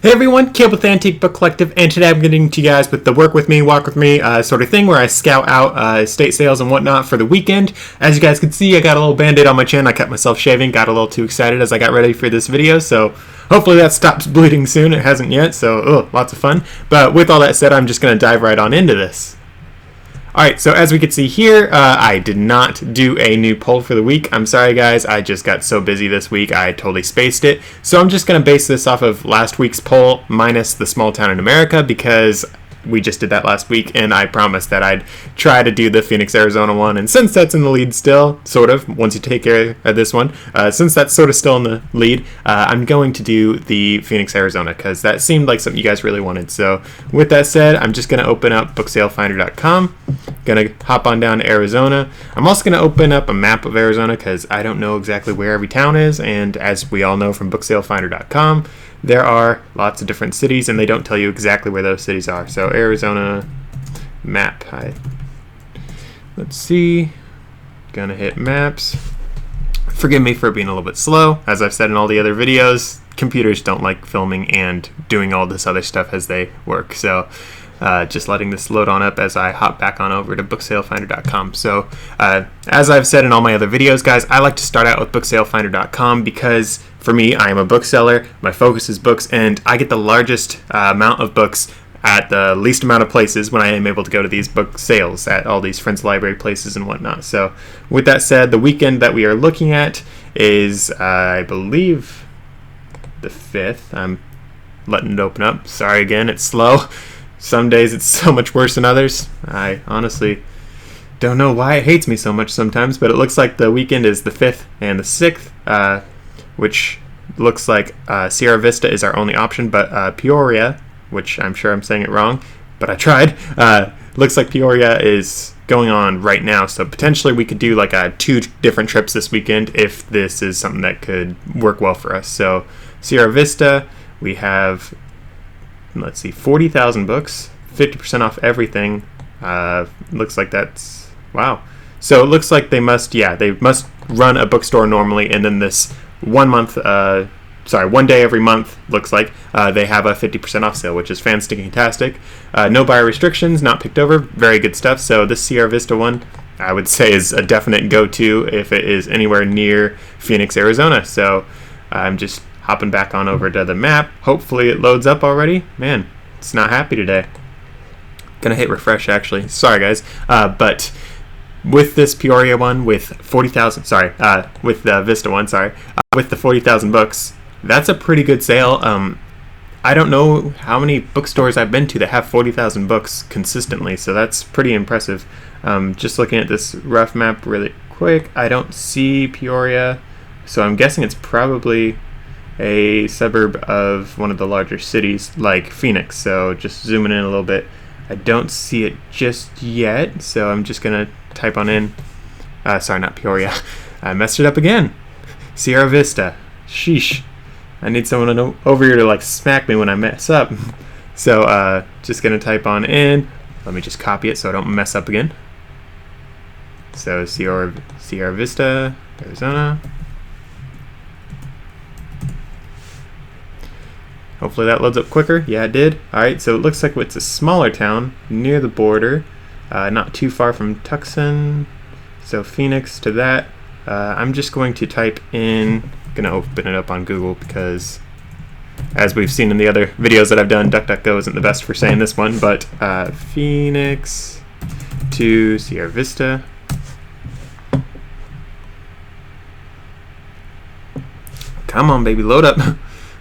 Hey everyone, Caleb with Antique Book Collective, and today I'm getting to you guys with the work with me, walk with me sort of thing where I scout out estate sales and whatnot for the weekend. As you guys can see, I got a little band-aid on my chin. I kept myself shaving, got a little too excited as I got ready for this video, so hopefully that stops bleeding soon. It hasn't yet, so lots of fun. But with all that said, I'm just going to dive right on into this. Alright, so as we can see here, I did not do a new poll for the week. I'm sorry guys, I just got so busy this week, I totally spaced it. So I'm just going to base this off of last week's poll minus the small town in America because we just did that last week and I promised that I'd try to do the Phoenix, Arizona one. And since that's in the lead still, sort of, once you take care of this one, since that's sort of still in the lead, I'm going to do the Phoenix, Arizona because that seemed like something you guys really wanted. So with that said, I'm just going to open up booksalefinder.com. Gonna hop on down to Arizona. I'm also gonna open up a map of Arizona because I don't know exactly where every town is, and as we all know from booksalefinder.com, there are lots of different cities and they don't tell you exactly where those cities are. So Arizona map. Let's see. Gonna hit maps. Forgive me for being a little bit slow. As I've said in all the other videos, computers don't like filming and doing all this other stuff as they work. So just letting this load on up as I hop back on over to booksalefinder.com. So as I've said in all my other videos, guys, I like to start out with booksalefinder.com because for me, I am a bookseller. My focus is books, and I get the largest amount of books at the least amount of places when I am able to go to these book sales at all these Friends Library places and whatnot. So with that said, the weekend that we are looking at is, I believe, the 5th. I'm letting it open up. Sorry again, it's slow. Some days it's so much worse than others. I honestly don't know why it hates me so much sometimes, but it looks like the weekend is the 5th and the 6th, which looks like Sierra Vista is our only option, but Peoria, which I'm sure I'm saying it wrong, but I tried, looks like Peoria is going on right now, so potentially we could do like 2 different trips this weekend if this is something that could work well for us. So Sierra Vista, we have, let's see, 40,000 books, 50% off everything. Looks like that's, wow. So it looks like they must run a bookstore normally, and then this 1 day every month, looks like they have a 50% off sale, which is fantastic. No buyer restrictions, not picked over, very good stuff. So this Sierra Vista one, I would say, is a definite go-to if it is anywhere near Phoenix, Arizona. So I'm just hopping back on over to the map. Hopefully it loads up already. Man, it's not happy today. Gonna hit refresh actually. Sorry guys. But with this Peoria one with 40,000, with the Vista one, with the 40,000 books, that's a pretty good sale. I don't know how many bookstores I've been to that have 40,000 books consistently, so that's pretty impressive. Just looking at this rough map really quick, I don't see Peoria, so I'm guessing it's probably a suburb of one of the larger cities like Phoenix. So just zooming in a little bit, I don't see it just yet, so I'm just gonna type on in, sorry, not Peoria, I messed it up again, Sierra Vista. Sheesh, I need someone over here to like smack me when I mess up. So just gonna type on in, let me just copy it so I don't mess up again. So Sierra Vista, Arizona. Hopefully that loads up quicker. Yeah, it did. Alright, so it looks like it's a smaller town near the border, not too far from Tucson. So Phoenix to that. I'm just going to type in, gonna open it up on Google because as we've seen in the other videos that I've done, DuckDuckGo isn't the best for saying this one, but Phoenix to Sierra Vista. Come on, baby, load up.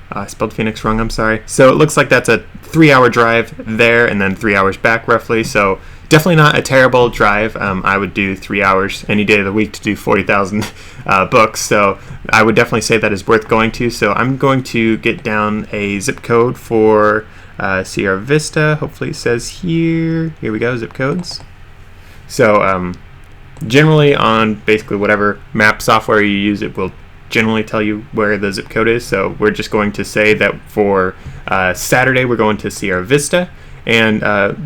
I spelled Phoenix wrong, I'm sorry. So it looks like that's a 3-hour drive there and then 3 hours back roughly. So definitely not a terrible drive. I would do 3 hours any day of the week to do 40,000 books. So I would definitely say that is worth going to. So I'm going to get down a zip code for Sierra Vista. Hopefully it says here. Here we go, zip codes. So generally on basically whatever map software you use, it will generally tell you where the zip code is. So we're just going to say that for Saturday we're going to Sierra Vista, and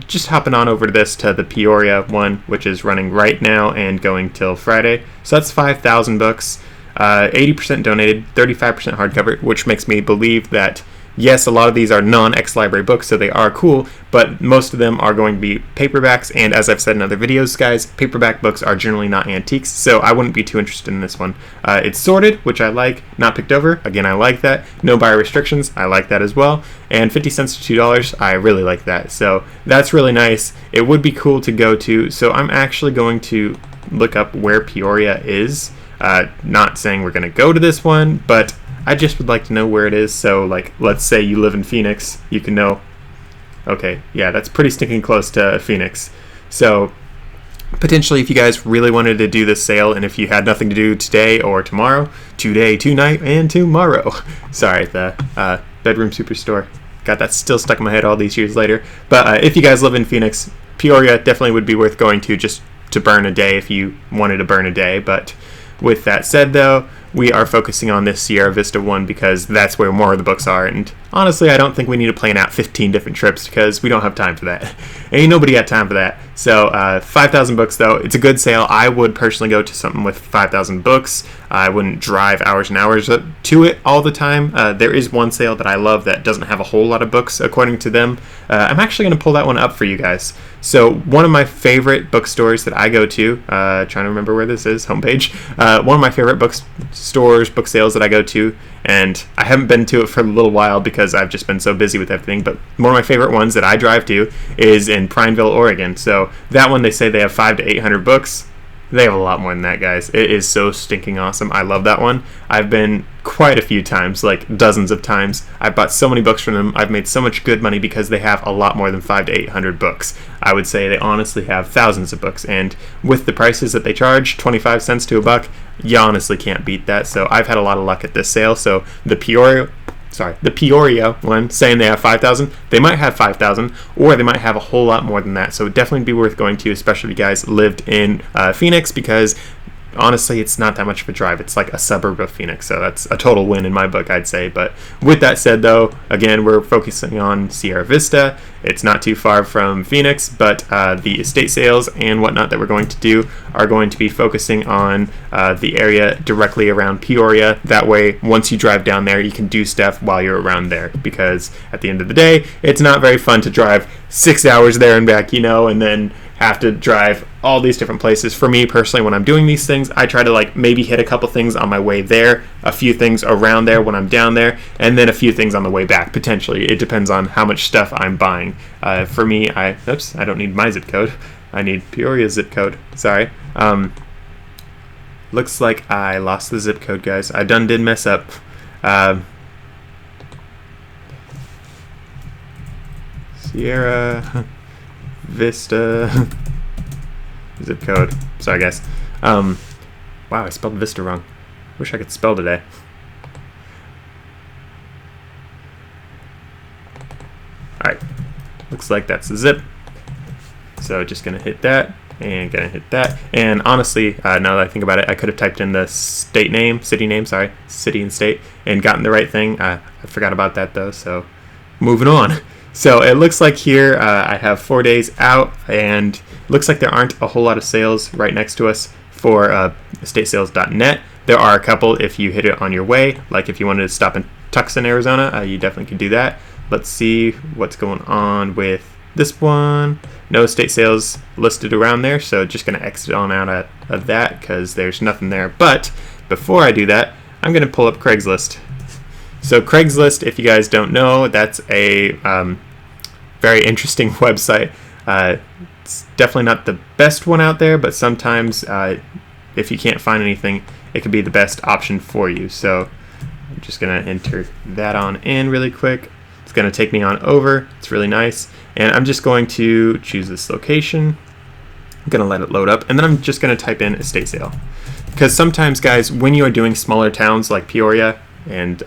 just hopping on over to the Peoria one, which is running right now and going till Friday. So that's 5,000 books, 80% donated, 35% hardcover, which makes me believe that Yes, a lot of these are non-ex-library books, so they are cool, but most of them are going to be paperbacks, and as I've said in other videos, guys, paperback books are generally not antiques, so I wouldn't be too interested in this one. It's sorted, which I like, not picked over, again, I like that. No buyer restrictions, I like that as well, and 50 cents to $2, I really like that, so that's really nice. It would be cool to go to, so I'm actually going to look up where Peoria is. Not saying we're going to go to this one, but I just would like to know where it is. So, like, let's say you live in Phoenix, you can know, okay, yeah, that's pretty stinking close to Phoenix. So, potentially, if you guys really wanted to do this sale, and if you had nothing to do today or tomorrow, today, tonight, and tomorrow. Sorry, the Bedroom Superstore. Got that still stuck in my head all these years later. But if you guys live in Phoenix, Peoria definitely would be worth going to, just to burn a day if you wanted to burn a day. But with that said, though, we are focusing on this Sierra Vista one because that's where more of the books are, and honestly, I don't think we need to plan out 15 different trips because we don't have time for that. Ain't nobody got time for that. So 5,000 books, though, it's a good sale. I would personally go to something with 5,000 books. I wouldn't drive hours and hours to it all the time. There is one sale that I love that doesn't have a whole lot of books, according to them. I'm actually going to pull that one up for you guys. So one of my favorite bookstores that I go to, trying to remember where this is, homepage, one of my favorite bookstores, book sales that I go to, and I haven't been to it for a little while because I've just been so busy with everything, but one of my favorite ones that I drive to is in Prineville, Oregon. So that one, they say they have 500 to 800 books. They have a lot more than that, guys. It is so stinking awesome. I love that one. I've been quite a few times, like dozens of times. I've bought so many books from them. I've made so much good money because they have a lot more than 500 to 800 books. I would say they honestly have thousands of books, and with the prices that they charge, 25 cents to $1, you honestly can't beat that. So I've had a lot of luck at this sale. So the Peoria one, saying they have 5,000, they might have 5,000, or they might have a whole lot more than that. So it would definitely be worth going to, especially if you guys lived in Phoenix, because honestly, it's not that much of a drive. It's like a suburb of Phoenix, so that's a total win in my book, I'd say. But with that said, though, again, we're focusing on Sierra Vista. It's not too far from Phoenix, but the estate sales and whatnot that we're going to do are going to be focusing on the area directly around Peoria. That way, once you drive down there, you can do stuff while you're around there, because at the end of the day, it's not very fun to drive 6 hours there and back, and then have to drive all these different places. For me personally, when I'm doing these things, I try to like maybe hit a couple things on my way there, a few things around there when I'm down there, and then a few things on the way back, potentially. It depends on how much stuff I'm buying. For me, I don't need my zip code. I need Peoria's zip code. Sorry. Looks like I lost the zip code, guys. I did mess up. Sierra Vista zip code. Sorry, guys. Wow, I spelled Vista wrong. Wish I could spell today. Alright, looks like that's the zip. So just gonna hit that and gonna hit that. And honestly, now that I think about it, I could have typed in the city name, city and state, and gotten the right thing. I forgot about that though, so moving on. So it looks like here I have 4 days out, and it looks like there aren't a whole lot of sales right next to us for estatesales.net. There are a couple if you hit it on your way, like if you wanted to stop in Tucson, Arizona, you definitely could do that. Let's see what's going on with this one. No estate sales listed around there, so just going to exit on out of that because there's nothing there. But before I do that, I'm going to pull up Craigslist. So Craigslist, if you guys don't know, that's a very interesting website. It's definitely not the best one out there, but sometimes if you can't find anything, it could be the best option for you. So I'm just going to enter that on in really quick. It's going to take me on over. It's really nice. And I'm just going to choose this location. I'm going to let it load up, and then I'm just going to type in estate sale. Because sometimes, guys, when you are doing smaller towns like Peoria, and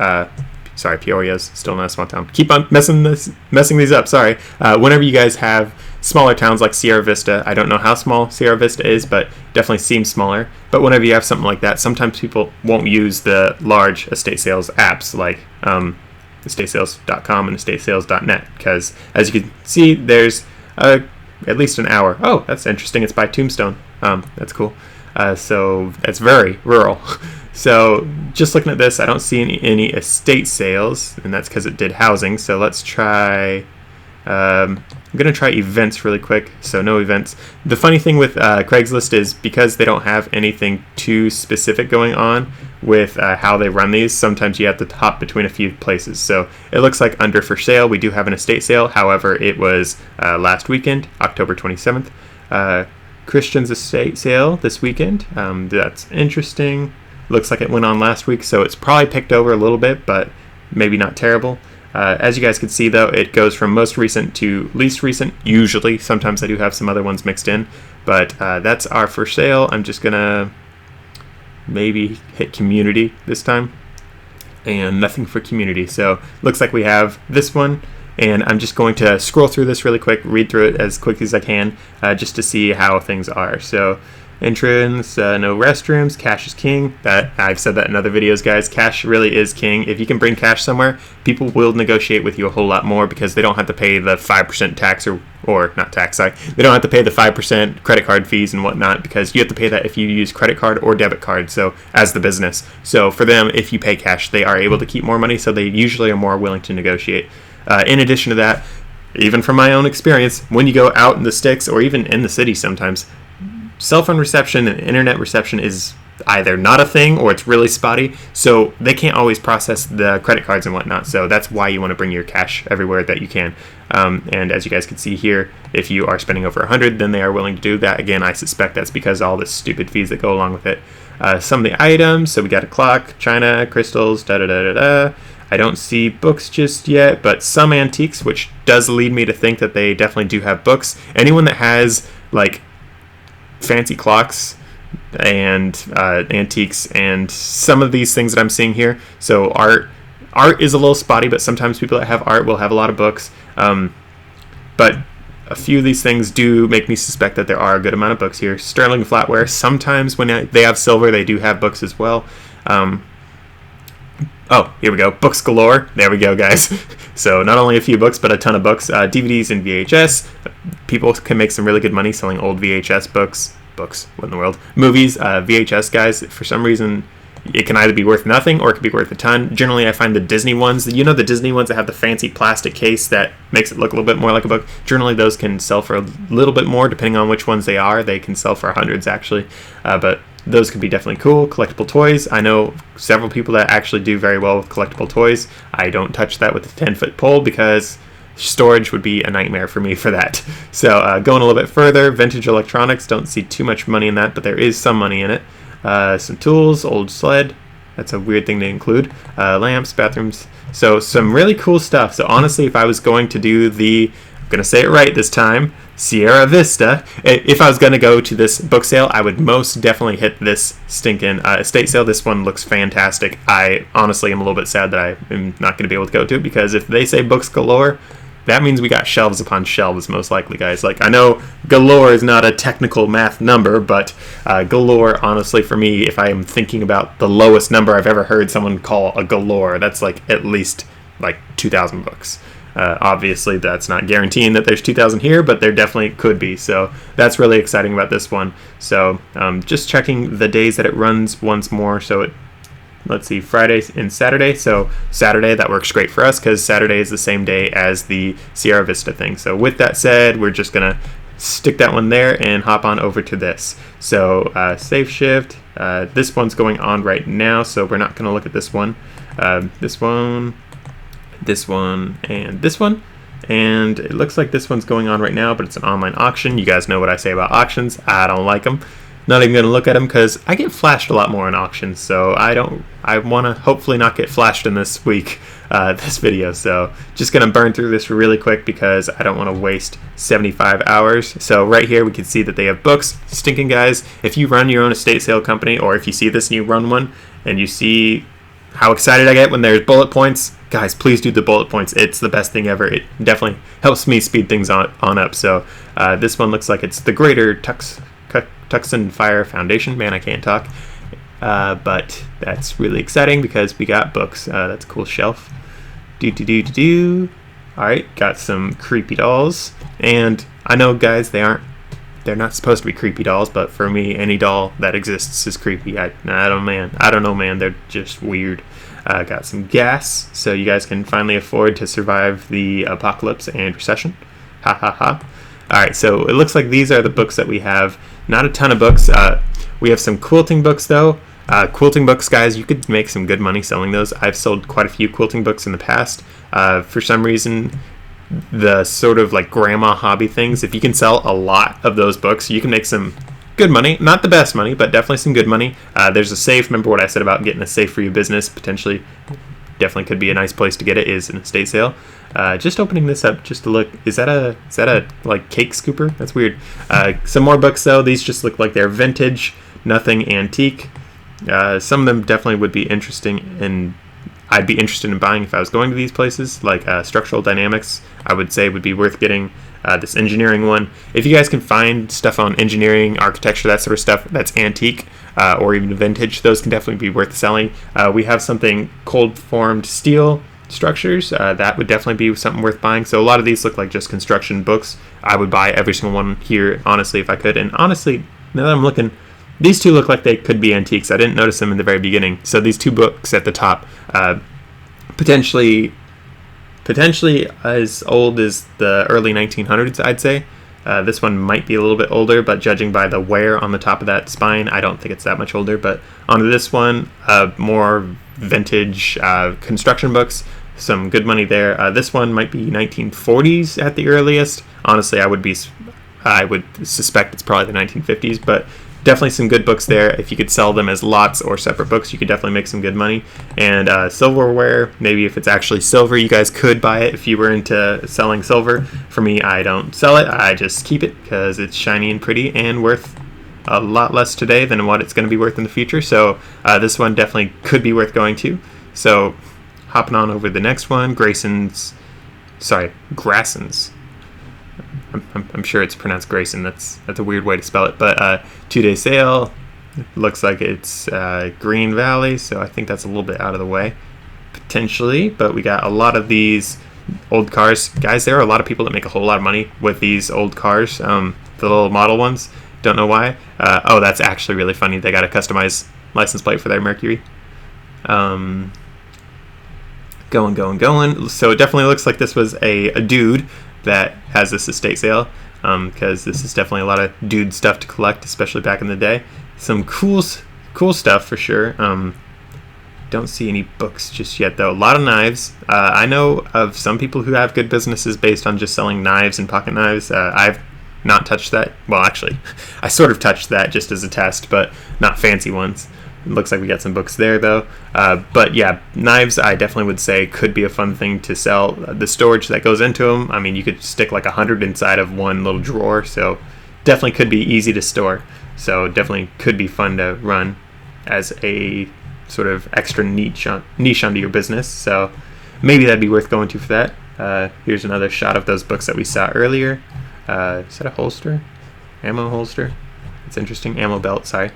sorry, Peoria's still not a small town. Keep on messing these up. Sorry. Whenever you guys have smaller towns like Sierra Vista, I don't know how small Sierra Vista is, but definitely seems smaller. But whenever you have something like that, sometimes people won't use the large estate sales apps like estatesales.com and estatesales.net, because as you can see, there's at least an hour. Oh, that's interesting. It's by Tombstone. That's cool. So it's very rural. So just looking at this, I don't see any estate sales, and that's because it did housing. So let's try. I'm going to try events really quick. So no events. The funny thing with Craigslist is because they don't have anything too specific going on with how they run these, sometimes you have to hop between a few places. So it looks like under for sale, we do have an estate sale. However, it was last weekend, October 27th. Christian's estate sale this weekend. That's interesting. Looks like it went on last week, so it's probably picked over a little bit, but maybe not terrible. As you guys can see, though, it goes from most recent to least recent, usually. Sometimes I do have some other ones mixed in, but that's our for sale. I'm just going to maybe hit community this time, and nothing for community. So looks like we have this one, and I'm just going to scroll through this really quick, read through it as quick as I can, just to see how things are. So entrance, no restrooms, cash is king. That I've said that in other videos, guys. Cash really is king. If you can bring cash somewhere, people will negotiate with you a whole lot more because they don't have to pay the 5% tax or not tax, sorry. They don't have to pay the 5% credit card fees and whatnot, because you have to pay that if you use credit card or debit card, so as the business. So for them, if you pay cash, they are able to keep more money, so they usually are more willing to negotiate. In addition to that, even from my own experience, when you go out in the sticks or even in the city sometimes, cell phone reception and internet reception is either not a thing or it's really spotty, so they can't always process the credit cards and whatnot. So that's why you want to bring your cash everywhere that you can. And as you guys can see here, if you are spending over 100, then they are willing to do that. Again, I suspect that's because of all the stupid fees that go along with it. Some of the items, so we got a clock, china, crystals, da-da-da-da-da. I don't see books just yet, but some antiques, which does lead me to think that they definitely do have books. Anyone that has like fancy clocks and antiques and some of these things that I'm seeing here. So art is a little spotty, but sometimes people that have art will have a lot of books. But a few of these things do make me suspect that there are a good amount of books here. Sterling flatware, sometimes when they have silver, they do have books as well. Oh, here we go. Books galore. There we go, guys. So not only a few books, but a ton of books. DVDs and VHS. People can make some really good money selling old VHS books. What in the world? Movies, VHS, guys. For some reason, it can either be worth nothing or it can be worth a ton. Generally, I find the Disney ones, the Disney ones that have the fancy plastic case that makes it look a little bit more like a book, generally those can sell for a little bit more, depending on which ones they are. They can sell for hundreds, actually. But those could be definitely cool. Collectible toys. I know several people that actually do very well with collectible toys. I don't touch that with a 10-foot pole because storage would be a nightmare for me for that. So going a little bit further, vintage electronics. Don't see too much money in that, but there is some money in it. Some tools, old sled. That's a weird thing to include. Lamps, bathrooms. So some really cool stuff. So honestly, if I was going to do I'm going to say it right this time, Sierra Vista, if I was going to go to this book sale, I would most definitely hit this stinking estate sale. This one looks fantastic. I honestly am a little bit sad that I am not going to be able to go to it, because if they say books galore, that means we got shelves upon shelves, most likely, guys. Like, I know galore is not a technical math number, but galore, honestly, for me, if I am thinking about the lowest number I've ever heard someone call a galore, that's like at least like 2,000 books. Obviously, that's not guaranteeing that there's 2,000 here, but there definitely could be. So that's really exciting about this one. So just checking the days that it runs once more. So let's see, Friday and Saturday. So Saturday, that works great for us because Saturday is the same day as the Sierra Vista thing. So with that said, we're just going to stick that one there and hop on over to this. So save shift. This one's going on right now, so we're not going to look at this one. This one, and this one. And it looks like this one's going on right now, but it's an online auction. You guys know what I say about auctions. I don't like them. Not even going to look at them because I get flashed a lot more in auctions, so I want to hopefully not get flashed in this week, this video. So just going to burn through this really quick because I don't want to waste 75 hours. So right here we can see that they have books. Stinking guys, if you run your own estate sale company, or if you see this and you run one and you see how excited I get when there's bullet points, guys, please do the bullet points. It's the best thing ever. It definitely helps me speed things on up. So this one looks like it's the Greater Tucson Fire Foundation. Man, I can't talk. But that's really exciting because we got books. That's a cool shelf. Alright, got some creepy dolls. And I know, guys, they aren't they're not supposed to be creepy dolls, but for me, any doll that exists is creepy. I don't know, man. They're just weird. Got some gas, so you guys can finally afford to survive the apocalypse and recession. Ha ha ha. Alright, so it looks like these are the books that we have. Not a ton of books. We have some quilting books, though. Quilting books, guys, you could make some good money selling those. I've sold quite a few quilting books in the past. For some reason, the sort of like grandma hobby things, if you can sell a lot of those books, you can make some good money. Not the best money, but definitely some good money. There's a safe. Remember what I said about getting a safe for your business? Potentially, definitely could be a nice place to get it, is an estate sale. Just opening this up just to look. Is that a like cake scooper? That's weird. Some more books though. These just look like they're vintage, nothing antique. Some of them definitely would be interesting, and I'd be interested in buying if I was going to these places. Like Structural Dynamics, I would say would be worth getting. This engineering one. If you guys can find stuff on engineering, architecture, that sort of stuff that's antique or even vintage, those can definitely be worth selling. We have something cold formed steel structures. That would definitely be something worth buying. So a lot of these look like just construction books. I would buy every single one here, honestly, if I could. And honestly, now that I'm looking, these two look like they could be antiques. I didn't notice them in the very beginning. So these two books at the top, potentially as old as the early 1900s, I'd say. This one might be a little bit older, but judging by the wear on the top of that spine, I don't think it's that much older. But onto this one, more vintage construction books, some good money there. This one might be 1940s at the earliest. Honestly, I would suspect it's probably the 1950s, but definitely some good books there. If you could sell them as lots or separate books, you could definitely make some good money. And silverware, maybe if it's actually silver, you guys could buy it if you were into selling silver. For me, I don't sell it. I just keep it because it's shiny and pretty and worth a lot less today than what it's going to be worth in the future. So this one definitely could be worth going to. So hopping on over to the next one, Grasson's. I'm sure it's pronounced Grayson. That's a weird way to spell it. But 2-day sale. Looks like it's Green Valley, so I think that's a little bit out of the way, potentially. But we got a lot of these old cars. Guys, there are a lot of people that make a whole lot of money with these old cars, the little model ones. Don't know why. Oh, that's actually really funny. They got a customized license plate for their Mercury. Going. So it definitely looks like this was a dude that has this estate sale, because this is definitely a lot of dude stuff to collect, especially back in the day. Some cool stuff for sure. Don't see any books just yet though. A lot of knives. I know of some people who have good businesses based on just selling knives and pocket knives. I've not touched that. Well, actually, I sort of touched that just as a test, but not fancy ones. It looks like we got some books there though. But yeah, knives I definitely would say could be a fun thing to sell. The storage that goes into them, I mean, you could stick like 100 inside of one little drawer, so definitely could be easy to store. So definitely could be fun to run as a sort of extra niche onto your business. So maybe that'd be worth going to for that. Here's another shot of those books that we saw earlier. Is that a holster? Ammo holster? It's interesting. Ammo belt, sorry.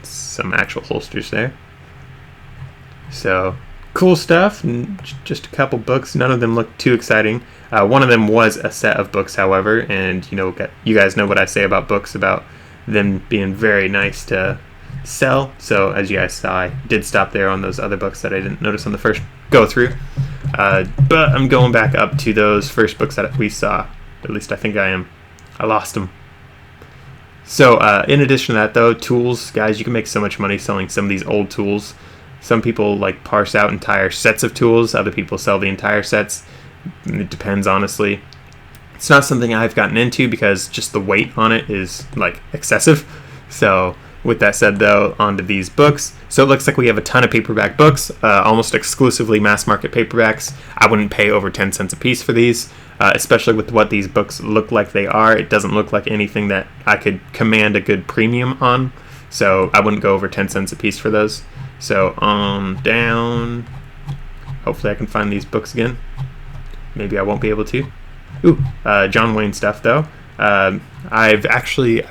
Some actual holsters there. So cool stuff. Just a couple books. None of them look too exciting. One of them was a set of books, however, and you guys know what I say about books, about them being very nice to sell. So as you guys saw, I did stop there on those other books that I didn't notice on the first go through. But I'm going back up to those first books that we saw. At least I think I am. I lost them. So in addition to that though, tools, guys, you can make so much money selling some of these old tools. Some people like parse out entire sets of tools. Other people sell the entire sets. It depends, honestly. It's not something I've gotten into because just the weight on it is like excessive. So with that said though, onto these books. So it looks like we have a ton of paperback books, almost exclusively mass market paperbacks. I wouldn't pay over 10 cents a piece for these. Especially with what these books look like they are. It doesn't look like anything that I could command a good premium on. So I wouldn't go over 10 cents a piece for those. So down. Hopefully I can find these books again. Maybe I won't be able to. Ooh, John Wayne stuff though. I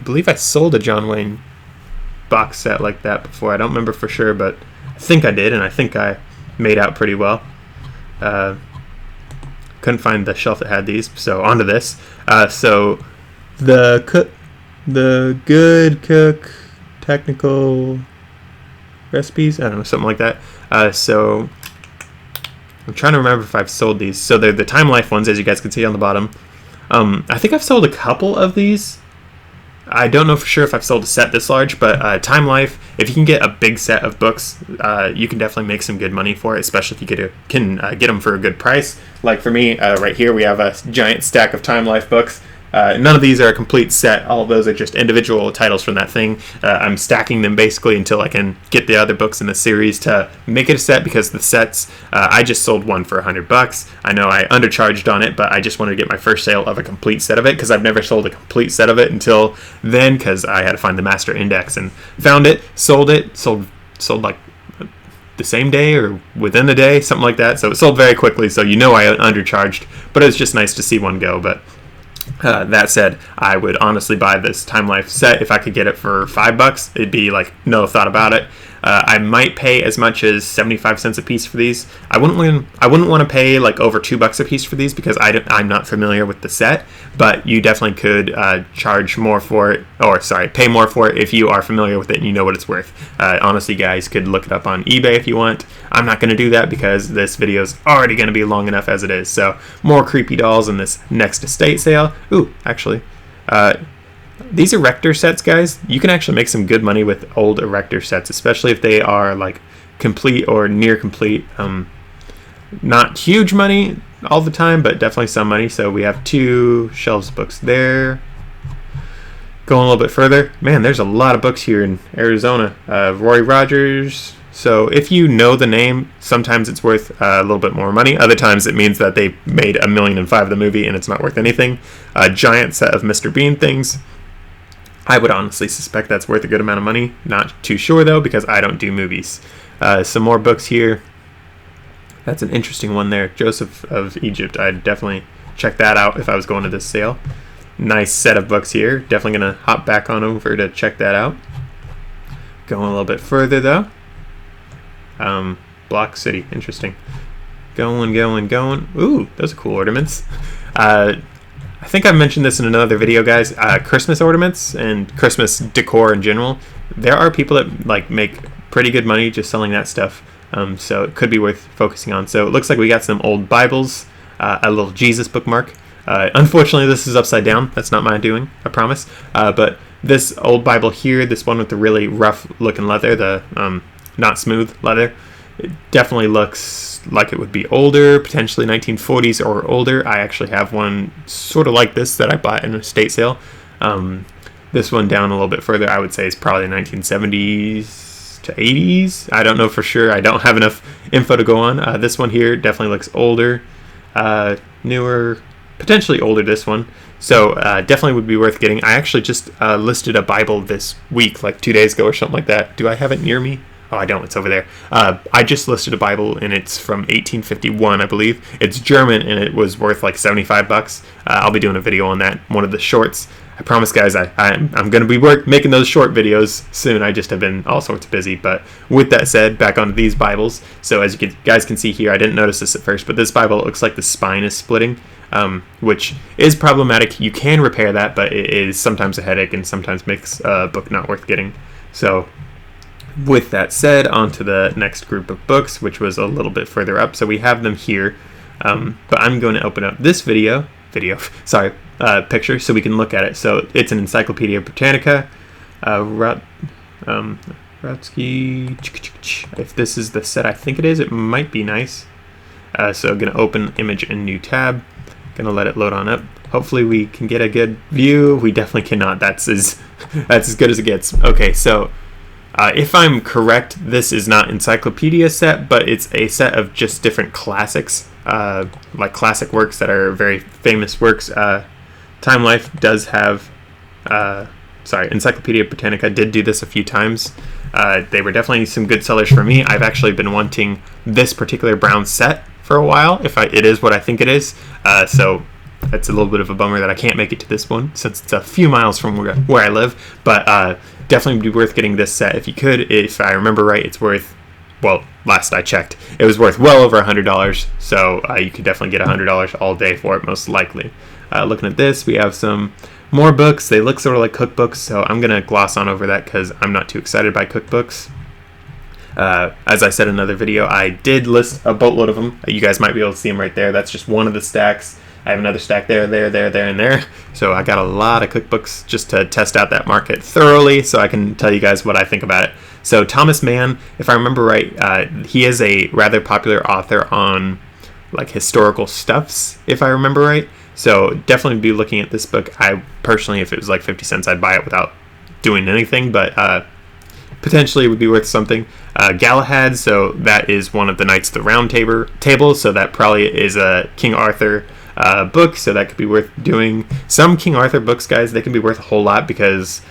believe I sold a John Wayne box set like that before. I don't remember for sure, but I think I did, and I think I made out pretty well. Couldn't find the shelf that had these, so onto this. So the The Good Cook Technical Recipes. I don't know, something like that. So I'm trying to remember if I've sold these. So they're the Time Life ones, as you guys can see on the bottom. I think I've sold a couple of these. I don't know for sure if I've sold a set this large, but Time Life, if you can get a big set of books, you can definitely make some good money for it, especially if you can get them for a good price. Like for me, right here, we have a giant stack of Time Life books. None of these are a complete set. All of those are just individual titles from that thing. I'm stacking them basically until I can get the other books in the series to make it a set, because the sets, I just sold one for $100. I know I undercharged on it, but I just wanted to get my first sale of a complete set of it, because I've never sold a complete set of it until then, because I had to find the master index and found it, sold like the same day or within the day, something like that. So it sold very quickly, so I undercharged, but it was just nice to see one go. But that said, I would honestly buy this Time Life set if I could get it for $5. It'd be like no thought about it. I might pay as much as 75 cents a piece for these. I wouldn't want to pay like over $2 a piece for these, because I'm not familiar with the set. But you definitely could charge more for it, or pay more for it if you are familiar with it and you know what it's worth. Honestly, guys, could look it up on eBay if you want. I'm not going to do that because this video is already going to be long enough as it is. So more creepy dolls in this next estate sale. Ooh, actually, these Erector sets, guys, you can actually make some good money with old Erector sets, especially if they are like complete or near complete. Not huge money all the time, but definitely some money. So we have 2 shelves of books there. Going a little bit further, man, there's a lot of books here in Arizona. Roy Rogers. So if you know the name, sometimes it's worth a little bit more money. Other times it means that they made $1.5 million of the movie and it's not worth anything. A giant set of Mr. Bean things. I would honestly suspect that's worth a good amount of money. Not too sure though, because I don't do movies. Some more books here. That's an interesting one there. Joseph of Egypt. I'd definitely check that out if I was going to this sale. Nice set of books here. Definitely going to hop back on over to check that out. Going a little bit further though. Block City. Interesting. Going. Ooh, those are cool ornaments. I think I mentioned this in another video, guys. Christmas ornaments and Christmas decor in general. There are people that like make pretty good money just selling that stuff. So it could be worth focusing on. So it looks like we got some old Bibles, a little Jesus bookmark. Unfortunately, this is upside down. That's not my doing, I promise. But this old Bible here, this one with the really rough looking leather, the not smooth leather, it definitely looks like it would be older, potentially 1940s or older. I actually have one sort of like this that I bought in a estate sale. This one down a little bit further, I would say is probably 1970s to 80s. I don't know for sure. I don't have enough info to go on. This one here definitely looks older, newer, potentially older, this one. So definitely would be worth getting. I actually just listed a Bible this week, like 2 days ago or something like that. Do I have it near me? Oh, I don't. It's over there. I just listed a Bible, and it's from 1851, I believe. It's German, and it was worth like $75. I'll be doing a video on that, one of the shorts. I promise, guys, I'm going to be making those short videos soon. I just have been all sorts of busy. But with that said, back onto these Bibles. So as you guys can see here, I didn't notice this at first, but this Bible, it looks like the spine is splitting, which is problematic. You can repair that, but it is sometimes a headache and sometimes makes a book not worth getting. So with that said, on to the next group of books, which was a little bit further up. So we have them here, but I'm going to open up this picture so we can look at it. So it's an Encyclopedia Britannica. Rutsky. If this is the set I think it is, it might be nice. So I'm going to open image in new tab. Going to let it load on up. Hopefully we can get a good view. We definitely cannot. That's as good as it gets. Okay, so if I'm correct, this is not encyclopedia set, but it's a set of just different classics, like classic works that are very famous works. Time Life does have, Encyclopedia Britannica did do this a few times. They were definitely some good sellers for me. I've actually been wanting this particular brown set for a while, it is what I think it is. So it's a little bit of a bummer that I can't make it to this one since it's a few miles from where I live, but definitely would be worth getting this set if you could. If I remember right, it's worth, well, last I checked, it was worth well over $100, so you could definitely get $100 all day for it, most likely. Looking at this, we have some more books. They look sort of like cookbooks, so I'm going to gloss on over that because I'm not too excited by cookbooks. As I said in another video, I did list a boatload of them. You guys might be able to see them right there. That's just one of the stacks. I have another stack there, and there. So I got a lot of cookbooks just to test out that market thoroughly so I can tell you guys what I think about it. So Thomas Mann, if I remember right, he is a rather popular author on like historical stuffs, if I remember right. So definitely be looking at this book. I personally, if it was like 50 cents, I'd buy it without doing anything, but potentially it would be worth something. Galahad, so that is one of the Knights of the Round Table, so that probably is a King Arthur book, so that could be worth doing. Some King Arthur books, guys, they can be worth a whole lot because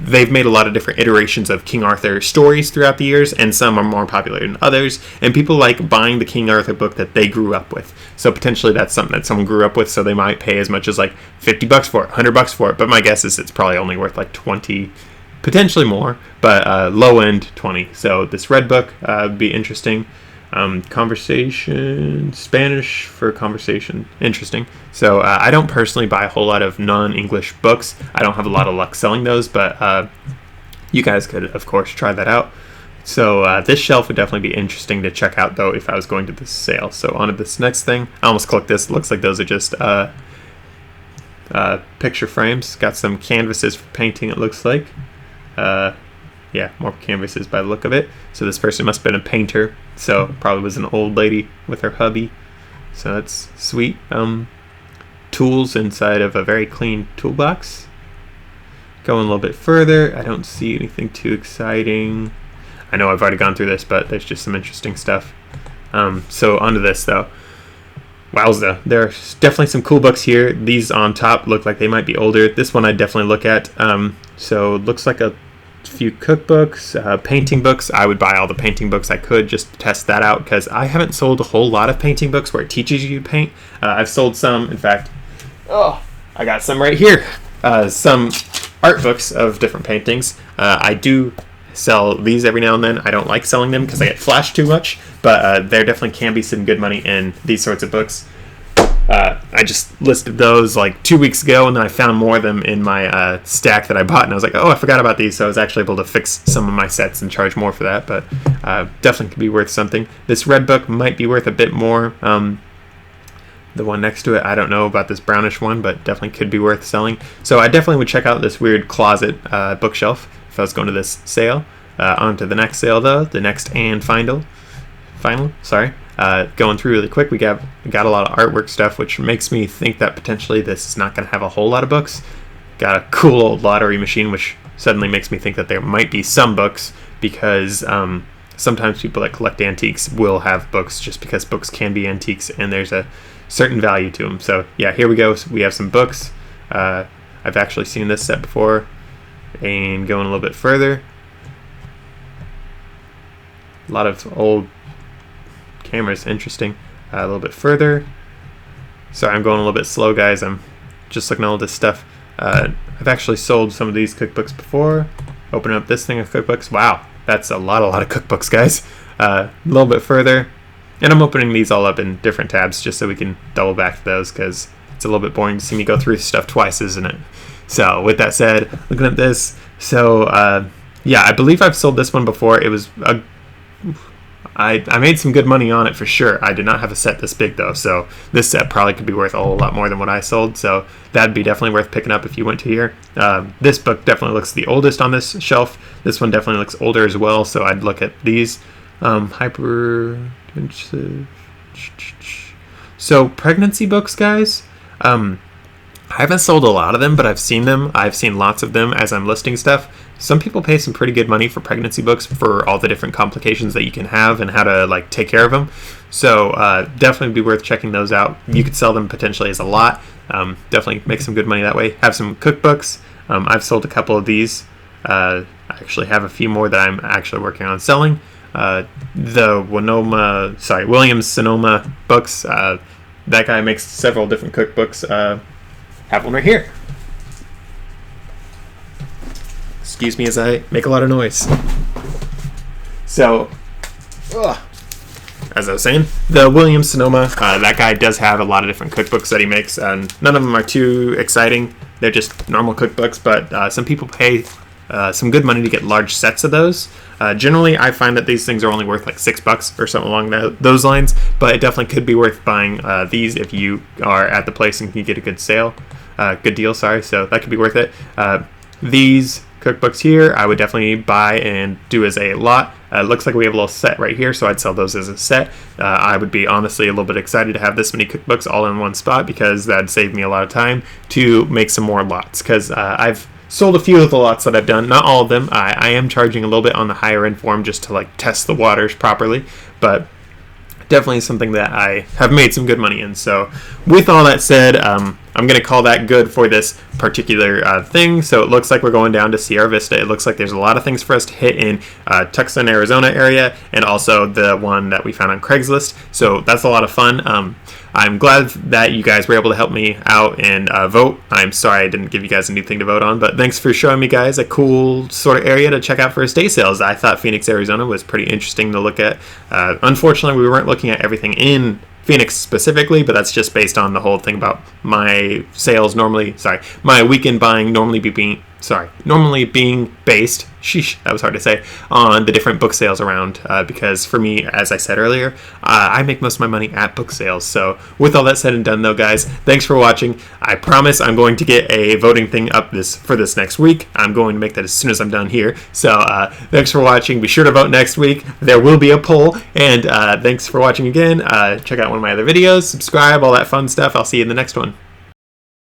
they've made a lot of different iterations of King Arthur stories throughout the years, and some are more popular than others, and people like buying the King Arthur book that they grew up with. So potentially that's something that someone grew up with, so they might pay as much as like $50 for it, $100 for it, but my guess is it's probably only worth like 20, potentially more, but low end 20. So this red book would be interesting. Conversation, Spanish for conversation, interesting. So I don't personally buy a whole lot of non-English books. I don't have a lot of luck selling those, but you guys could of course try that out. So this shelf would definitely be interesting to check out though if I was going to this sale. So on to this next thing. I almost clicked this. It looks like those are just picture frames. Got some canvases for painting, it looks like. Yeah, more canvases by the look of it. So this person must have been a painter. So probably was an old lady with her hubby. So that's sweet. Tools inside of a very clean toolbox. Going a little bit further, I don't see anything too exciting. I know I've already gone through this, but there's just some interesting stuff. So onto this though. Wowza, there's definitely some cool books here. These on top look like they might be older. This one I'd definitely look at. So it looks like a few cookbooks, painting books. I would buy all the painting books I could just to test that out because I haven't sold a whole lot of painting books where it teaches you to paint. I've sold some, in fact, I got some right here. Some art books of different paintings. I do sell these every now and then. I don't like selling them because I get flashed too much, but there definitely can be some good money in these sorts of books. I just listed those like 2 weeks ago, and then I found more of them in my stack that I bought, and I was like, oh, I forgot about these, so I was actually able to fix some of my sets and charge more for that, but definitely could be worth something. This red book might be worth a bit more. The one next to it, I don't know about this brownish one, but definitely could be worth selling. So I definitely would check out this weird closet bookshelf if I was going to this sale. On to the next sale, though, the next and final, sorry. Going through really quick, we got a lot of artwork stuff, which makes me think that potentially this is not going to have a whole lot of books. Got a cool old lottery machine, which suddenly makes me think that there might be some books, because sometimes people that collect antiques will have books just because books can be antiques and there's a certain value to them. So yeah, here we go. So we have some books. I've actually seen this set before. And going a little bit further, a lot of old cameras, interesting. A little bit further. Sorry, I'm going a little bit slow, guys. I'm just looking at all this stuff. I've actually sold some of these cookbooks before. Open up this thing of cookbooks. Wow, that's a lot of cookbooks, guys. A little bit further. And I'm opening these all up in different tabs just so we can double back to those, because it's a little bit boring to see me go through stuff twice, isn't it? So with that said, looking at this, so yeah, I believe I've sold this one before. It was I made some good money on it for sure. I did not have a set this big though, so this set probably could be worth a whole lot more than what I sold, so that'd be definitely worth picking up if you went to here. This book definitely looks the oldest on this shelf. This one definitely looks older as well, so I'd look at these. Hyperintensive. So pregnancy books, guys. I haven't sold a lot of them, but I've seen them. I've seen lots of them as I'm listing stuff. Some people pay some pretty good money for pregnancy books for all the different complications that you can have and how to take care of them. So definitely be worth checking those out. You could sell them potentially as a lot. Definitely make some good money that way. Have some cookbooks. I've sold a couple of these. I actually have a few more that I'm actually working on selling. The Williams Sonoma books. That guy makes several different cookbooks. Have one right here. Excuse me as I make a lot of noise. So, as I was saying, the Williams Sonoma, that guy does have a lot of different cookbooks that he makes, and none of them are too exciting. They're just normal cookbooks, but some people pay some good money to get large sets of those. Generally, I find that these things are only worth like $6 or something along those lines, but it definitely could be worth buying these if you are at the place and can get a good deal, sorry, so that could be worth it. These cookbooks here, I would definitely buy and do as a lot. It looks like we have a little set right here, so I'd sell those as a set. I would be honestly a little bit excited to have this many cookbooks all in one spot, because that'd save me a lot of time to make some more lots, because I've sold a few of the lots that I've done, not all of them. I am charging a little bit on the higher end for them just to like test the waters properly, but definitely something that I have made some good money in. So with all that said, I'm going to call that good for this particular thing. So it looks like we're going down to Sierra Vista. It looks like there's a lot of things for us to hit in Tucson, Arizona area, and also the one that we found on Craigslist. So that's a lot of fun. I'm glad that you guys were able to help me out and vote. I'm sorry I didn't give you guys anything to vote on, but thanks for showing me guys a cool sort of area to check out for estate sales. I thought Phoenix, Arizona was pretty interesting to look at. Unfortunately, we weren't looking at everything in Phoenix specifically, but that's just based on the whole thing about my weekend buying normally being based, that was hard to say, on the different book sales around, because for me, as I said earlier, I make most of my money at book sales. So with all that said and done though, guys, thanks for watching. I promise I'm going to get a voting thing up for this next week. I'm going to make that as soon as I'm done here. So thanks for watching. Be sure to vote next week. There will be a poll, and thanks for watching again. Check out one of my other videos, subscribe, all that fun stuff. I'll see you in the next one.